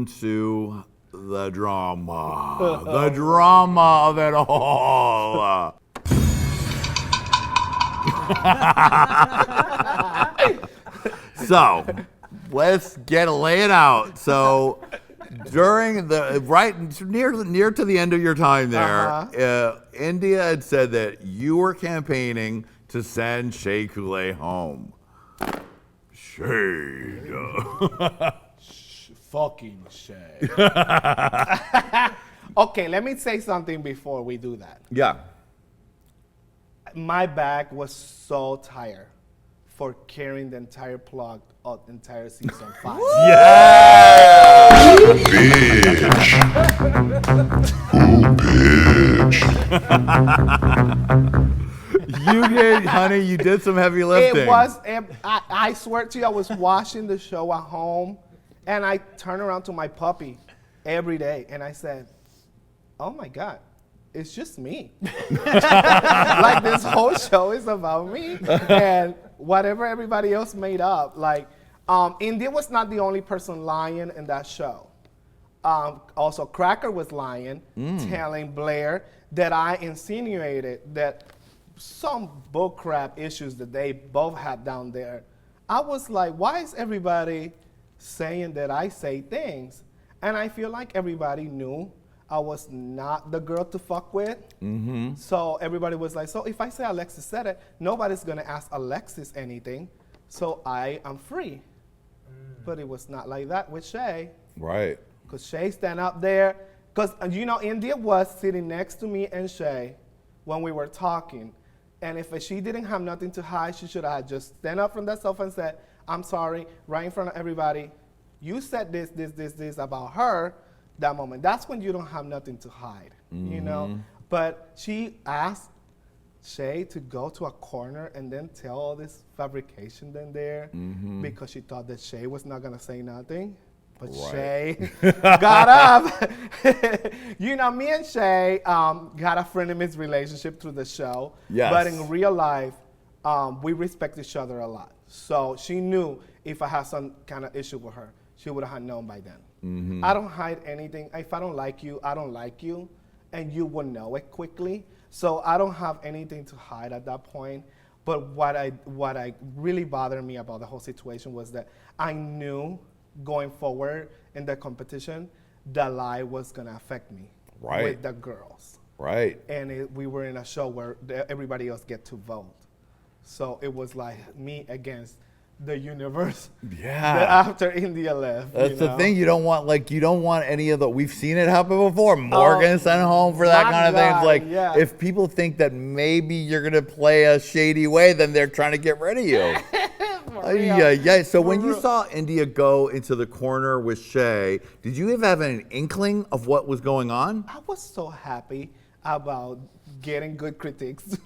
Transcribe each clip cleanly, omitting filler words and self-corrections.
into the drama. The drama of it all. So, let's lay it out. So, during near to the end of your time there, India had said that you were campaigning to send Shea Coulee home. Shade. Fucking Shay. Okay, let me say something before we do that. Yeah. My back was so tired for carrying the entire plot of the entire season 5. Yeah! Bitch. Oh, bitch. You did, honey. You did some heavy lifting. It was, I swear to you, I was watching the show at home, and I turned around to my puppy every day, and I said, oh my God, it's just me. Like, this whole show is about me, and whatever everybody else made up. Like, India was not the only person lying in that show. Also, Cracker was lying, telling Blair that I insinuated that some bullcrap issues that they both had down there. I was like, why is everybody saying that I say things? And I feel like everybody knew I was not the girl to fuck with. Mm-hmm. So everybody was like, so if I say Alexis said it, nobody's gonna ask Alexis anything, so I am free. But it was not like that with Shay. Right. Because Shay stand up there, because India was sitting next to me and Shay when we were talking. And if she didn't have nothing to hide, she should have just stand up from that sofa and said, I'm sorry, right in front of everybody. You said this about her that moment. That's when you don't have nothing to hide, But she asked Shay to go to a corner and then tell all this fabrication then there because she thought that Shay was not gonna say nothing. But Shay got up. Me and Shay got a frenemies relationship through the show. Yes. But in real life, we respect each other a lot. So she knew if I had some kind of issue with her, she would have known by then. Mm-hmm. I don't hide anything. If I don't like you, I don't like you. And you will know it quickly. So I don't have anything to hide at that point. But what I really bothered me about the whole situation was that I knew going forward in the competition, the lie was going to affect me with the girls. Right. And we were in a show where everybody else get to vote. So it was like me against the universe. Yeah. After India left. That's the thing. You don't want any of the. We've seen it happen before. Morgan sent home for that kind of thing. It's like if people think that maybe you're gonna play a shady way, then they're trying to get rid of you. Yeah. So when you saw India go into the corner with Shay, did you even have an inkling of what was going on? I was so happy about getting good critiques.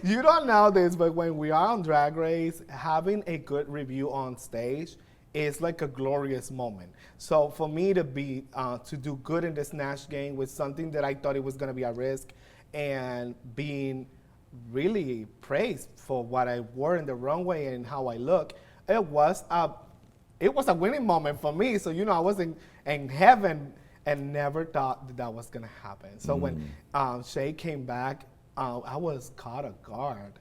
You don't know this, but when we are on Drag Race, having a good review on stage is like a glorious moment. So for me to be to do good in the Snatch game with something that I thought it was going to be a risk, and being really praised for what I wore in the runway and how I look, it was a winning moment for me. So I was in heaven and never thought that was gonna happen. So when Shay came back, I was caught off guard.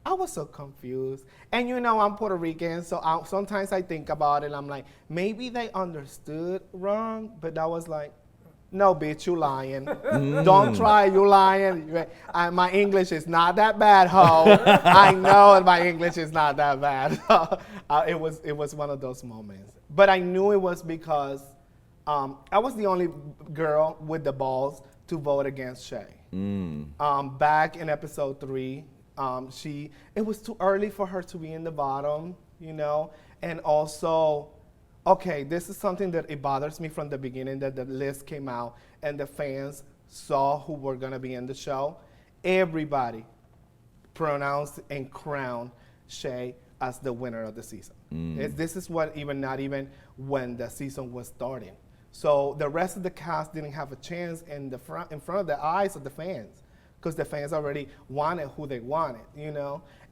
I was so confused. And I'm Puerto Rican, so sometimes I think about it, and I'm like, maybe they understood wrong, but that was like, no, bitch, you lying. Don't try, you lying. My English is not that bad, ho. I know my English is not that bad. It was one of those moments. But I knew it was because I was the only girl with the balls to vote against Shay. Back in episode 3, it was too early for her to be in the bottom, and also, okay, this is something that it bothers me from the beginning, that the list came out and the fans saw who were gonna be in the show. Everybody pronounced and crowned Shay as the winner of the season. This is what not even when the season was starting. So the rest of the cast didn't have a chance in front of the eyes of the fans, because the fans already wanted who they wanted,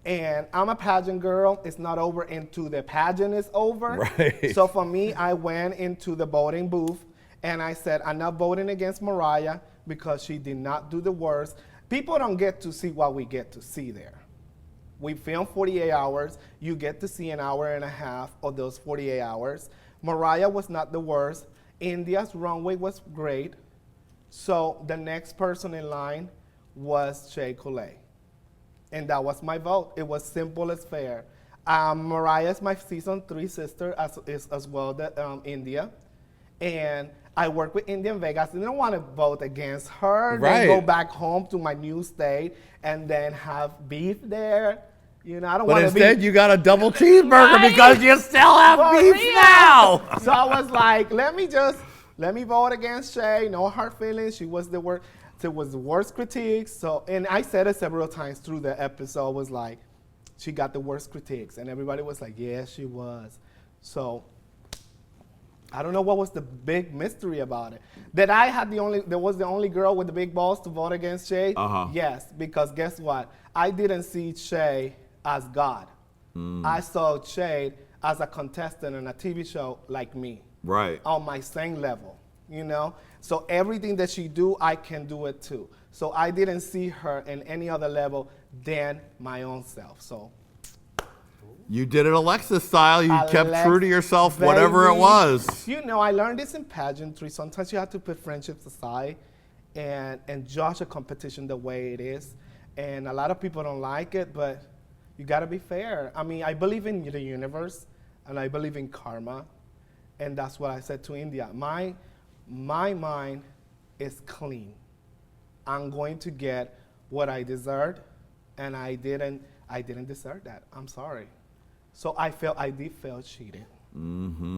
And I'm a pageant girl. It's not over until the pageant is over. Right. So for me, I went into the voting booth and I said, I'm not voting against Mariah because she did not do the worst. People don't get to see what we get to see there. We film 48 hours. You get to see an hour and a half of those 48 hours. Mariah was not the worst. India's runway was great. So the next person in line was Shea Coulee. And that was my vote. It was simple as fair. Mariah's my season 3 sister, as well as India. And I work with India in Vegas. I didn't want to vote against her. Right. Then go back home to my new state and then have beef there. You know, I don't But want to be. instead, you got a double cheeseburger Right? because you still have For beef real. now. So I was like, let me vote against Shay. No hard feelings. She was the worst. It was the worst critiques. So, and I said it several times through the episode. Was like, she got the worst critiques, and everybody was like, yeah, she was. So, I don't know what was the big mystery about it. That I had there was the only girl with the big balls to vote against Shay. Yes, because guess what? I didn't see Shay as God. I saw Shay as a contestant on a TV show like me. Right. On my same level, you know? So everything that she do, I can do it too. So I didn't see her in any other level than my own self. So You did it Alexis style. You kept true to yourself, whatever it was. You know, I learned this in pageantry. Sometimes you have to put friendships aside and judge a competition the way it is. And a lot of people don't like it, but you got to be fair. I mean, I believe in the universe, and I believe in karma. And that's what I said to India. My mind is clean. I'm going to get what I deserved, and I didn't deserve that. I'm sorry. So I did feel cheated.